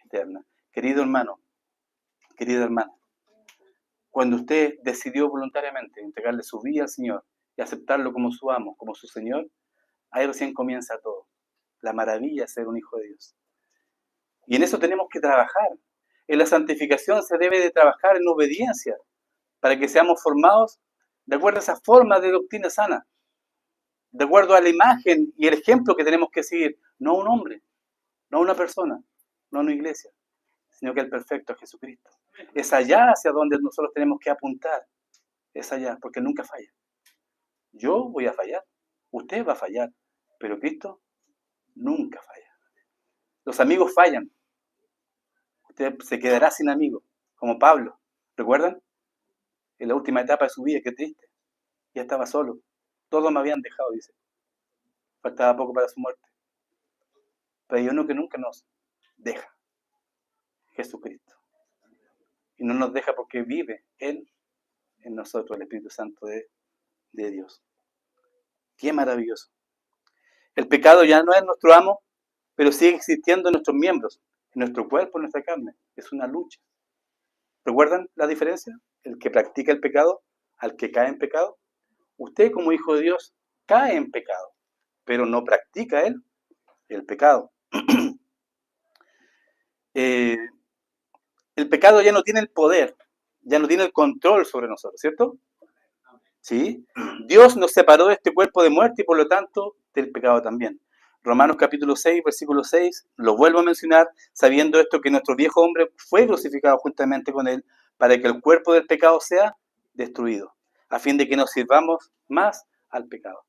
eterna. Querido hermano, querida hermana, cuando usted decidió voluntariamente entregarle su vida al Señor y aceptarlo como su amo, como su Señor, ahí recién comienza todo. La maravilla es ser un hijo de Dios. Y en eso tenemos que trabajar. En la santificación se debe de trabajar en obediencia para que seamos formados de acuerdo a esa forma de doctrina sana, de acuerdo a la imagen y el ejemplo que tenemos que seguir, no un hombre, no una persona, no una iglesia, sino que el perfecto es Jesucristo. Es allá hacia donde nosotros tenemos que apuntar, es allá, porque nunca falla. Yo voy a fallar, usted va a fallar, pero Cristo nunca falla. Los amigos fallan, usted se quedará sin amigos, como Pablo, ¿recuerdan? En la última etapa de su vida, qué triste, ya estaba solo, todos me habían dejado, dice, faltaba poco para su muerte, pero hay uno que nunca nos deja, Jesucristo, y no nos deja porque vive Él en nosotros, el Espíritu Santo de Dios. Qué maravilloso. El pecado ya no es nuestro amo, pero sigue existiendo en nuestros miembros, en nuestro cuerpo, en nuestra carne. Es una lucha. ¿Recuerdan la diferencia? El que practica el pecado al que cae en pecado. Usted como hijo de Dios cae en pecado, pero no practica él el pecado. El pecado ya no tiene el poder, ya no tiene el control sobre nosotros, ¿cierto? ¿Sí? Dios nos separó de este cuerpo de muerte y por lo tanto del pecado también. Romanos capítulo 6, versículo 6, lo vuelvo a mencionar, sabiendo esto que nuestro viejo hombre fue crucificado juntamente con él para que el cuerpo del pecado sea destruido, a fin de que nos sirvamos más al pecado.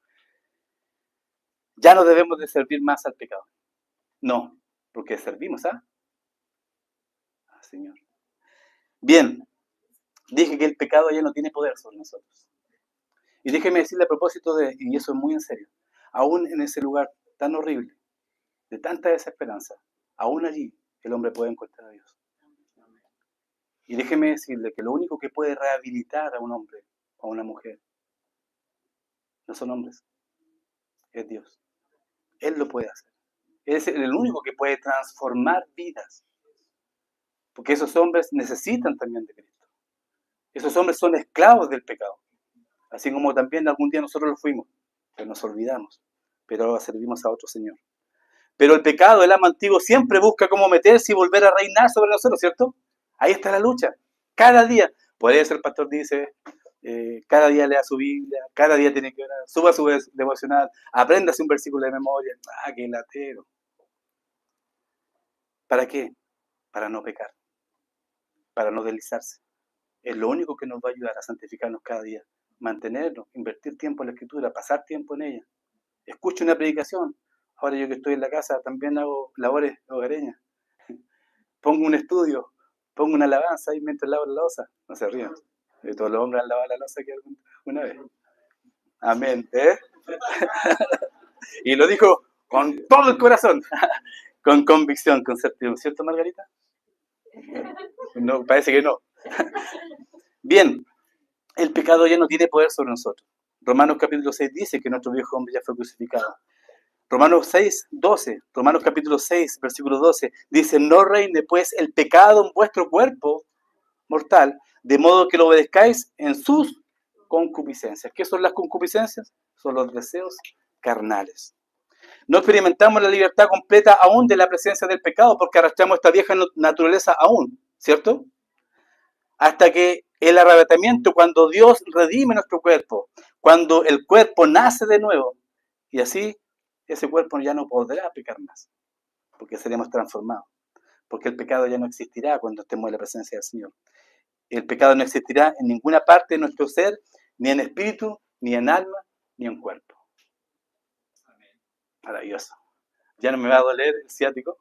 Ya no debemos de servir más al pecado. No, porque servimos al Señor. Bien, dije que el pecado ya no tiene poder sobre nosotros. Y déjeme decirle a propósito de, y eso es muy en serio, aún en ese lugar tan horrible, de tanta desesperanza, aún allí el hombre puede encontrar a Dios. Y déjeme decirle que lo único que puede rehabilitar a un hombre o a una mujer no son hombres, es Dios. Él lo puede hacer. Es el único que puede transformar vidas. Porque esos hombres necesitan también de Cristo. Esos hombres son esclavos del pecado. Así como también algún día nosotros lo fuimos, pero nos olvidamos. Pero ahora servimos a otro Señor. Pero el pecado, el amo antiguo, siempre busca cómo meterse y volver a reinar sobre nosotros, ¿cierto? Ahí está la lucha. Cada día, puede ser el pastor dice, cada día lea su Biblia, cada día tiene que orar, suba su devocional, apréndase un versículo de memoria. ¡Ah, qué latero! ¿Para qué? Para no pecar, para no deslizarse. Es lo único que nos va a ayudar a santificarnos cada día. Mantenernos, invertir tiempo en la Escritura, pasar tiempo en ella. Escucho una predicación. Ahora yo que estoy en la casa también hago labores hogareñas. Pongo un estudio, pongo una alabanza ahí mientras lavo la loza. No se rían. Todos los hombres han lavado la loza aquí alguna vez. Amén. Y lo dijo con todo el corazón, con convicción, con certidumbre. ¿Cierto, Margarita? No, parece que no. Bien, el pecado ya no tiene poder sobre nosotros. Romanos capítulo 6 dice que nuestro viejo hombre ya fue crucificado. Romanos 6, 12, Romanos capítulo 6, versículo 12, dice, no reine pues el pecado en vuestro cuerpo mortal, de modo que lo obedezcáis en sus concupiscencias. ¿Qué son las concupiscencias? Son los deseos carnales. No experimentamos la libertad completa aún de la presencia del pecado, porque arrastramos esta vieja naturaleza aún, ¿cierto? Hasta que el arrebatamiento, cuando Dios redime nuestro cuerpo, cuando el cuerpo nace de nuevo, y así ese cuerpo ya no podrá pecar más, porque seremos transformados, porque el pecado ya no existirá cuando estemos en la presencia del Señor. El pecado no existirá en ninguna parte de nuestro ser, ni en espíritu, ni en alma, ni en cuerpo. Maravilloso. Ya no me va a doler el ciático,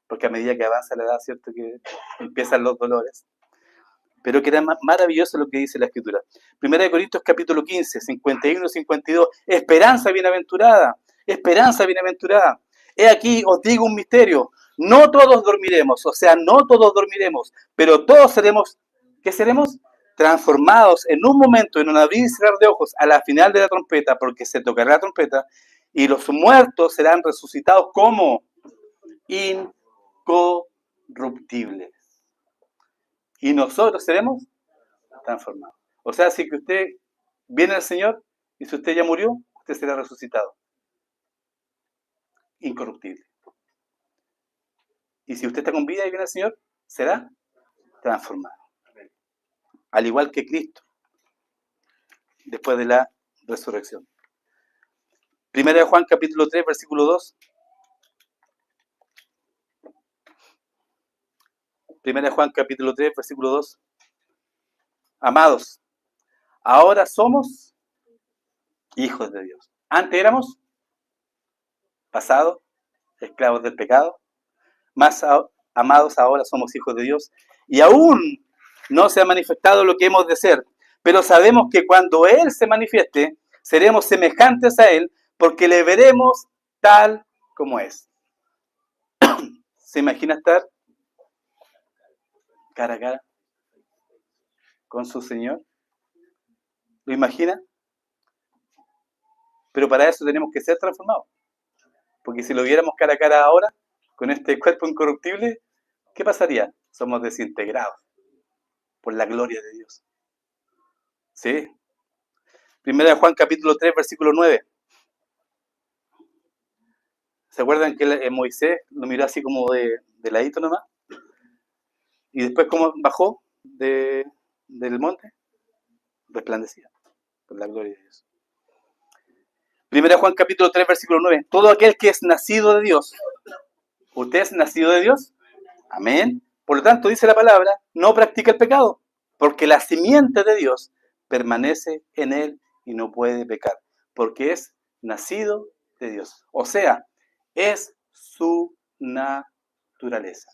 porque a medida que avanza la edad, cierto que empiezan los dolores. Pero que era maravilloso lo que dice la Escritura. 1 Corintios capítulo 15, 51 y 52. Esperanza bienaventurada, esperanza bienaventurada. He aquí, os digo un misterio. No todos dormiremos, o sea, no todos dormiremos, pero todos seremos, ¿qué seremos? Transformados en un momento, en un abrir y cerrar de ojos, a la final de la trompeta, porque se tocará la trompeta, y los muertos serán resucitados como incorruptibles. Y nosotros seremos transformados. O sea, si que usted viene al Señor y si usted ya murió, usted será resucitado. Incorruptible. Y si usted está con vida y viene al Señor, será transformado. al igual que Cristo, después de la resurrección. Primera de Juan capítulo 3, versículo 2. Primera de Juan capítulo 3, versículo 2. Amados, ahora somos hijos de Dios. Antes éramos pasados, esclavos del pecado. Amados, ahora somos hijos de Dios. Y aún no se ha manifestado lo que hemos de ser. Pero sabemos que cuando Él se manifieste, seremos semejantes a Él, porque le veremos tal como es. ¿Se imagina estar cara a cara con su Señor? ¿Lo imagina? Pero para eso tenemos que ser transformados. Porque si lo viéramos cara a cara ahora, con este cuerpo incorruptible, ¿qué pasaría? Somos desintegrados por la gloria de Dios. ¿Sí? Primera de Juan capítulo 3, versículo 9. ¿Se acuerdan que Moisés lo miró así como de ladito nomás? Y después cómo bajó del monte, resplandecía por la gloria de Dios. Primera de Juan capítulo 3, versículo 9. Todo aquel que es nacido de Dios. ¿Usted es nacido de Dios? Amén. Por lo tanto, dice la palabra, no practica el pecado, porque la simiente de Dios permanece en él y no puede pecar, porque es nacido de Dios. O sea, es su naturaleza.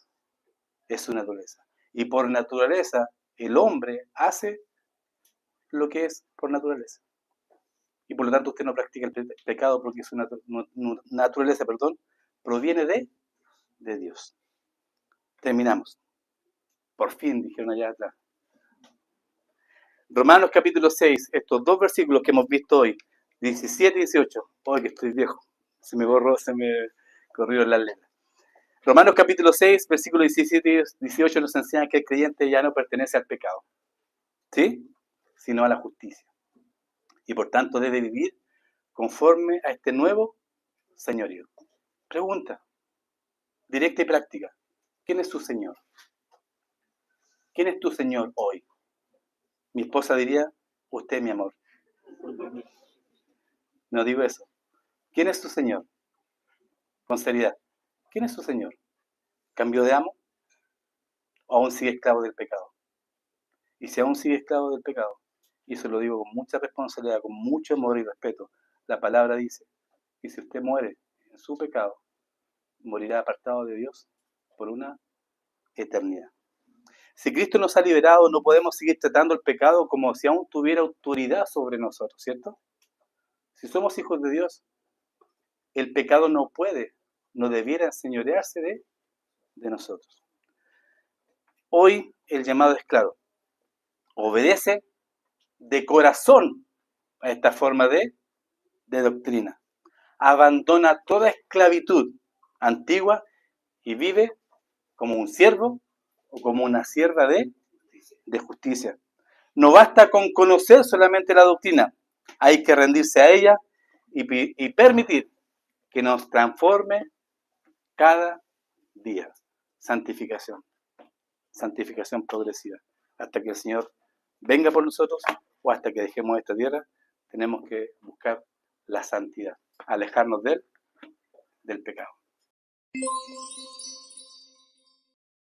Es su naturaleza. Y por naturaleza, el hombre hace lo que es por naturaleza. Y por lo tanto, usted no practica el pecado porque su naturaleza, proviene de Dios. Terminamos. Por fin, dijeron allá atrás. Romanos capítulo 6, estos dos versículos que hemos visto hoy, 17 y 18. Hoy que estoy viejo, se me corrieron las letras. Romanos capítulo 6, versículos 17 y 18 nos enseñan que el creyente ya no pertenece al pecado, ¿sí? Sino a la justicia. Y por tanto debe vivir conforme a este nuevo señorío. Pregunta, directa y práctica. ¿Quién es su Señor? ¿Quién es tu Señor hoy? Mi esposa diría, usted es mi amor. No digo eso. ¿Quién es tu Señor? Con seriedad. ¿Quién es tu Señor? ¿Cambió de amo? ¿O aún sigue esclavo del pecado? Y si aún sigue esclavo del pecado, y eso lo digo con mucha responsabilidad, con mucho amor y respeto, la palabra dice que si usted muere en su pecado, morirá apartado de Dios por una eternidad. Si Cristo nos ha liberado, no podemos seguir tratando el pecado como si aún tuviera autoridad sobre nosotros, ¿cierto? Si somos hijos de Dios, el pecado no debiera enseñorearse de nosotros. Hoy el llamado es claro. Obedece de corazón a esta forma de doctrina. Abandona toda esclavitud antigua y vive como un siervo o como una sierva de justicia. No basta con conocer solamente la doctrina, hay que rendirse a ella y permitir que nos transforme cada día. Santificación progresiva. Hasta que el Señor venga por nosotros o hasta que dejemos esta tierra, tenemos que buscar la santidad, alejarnos del pecado.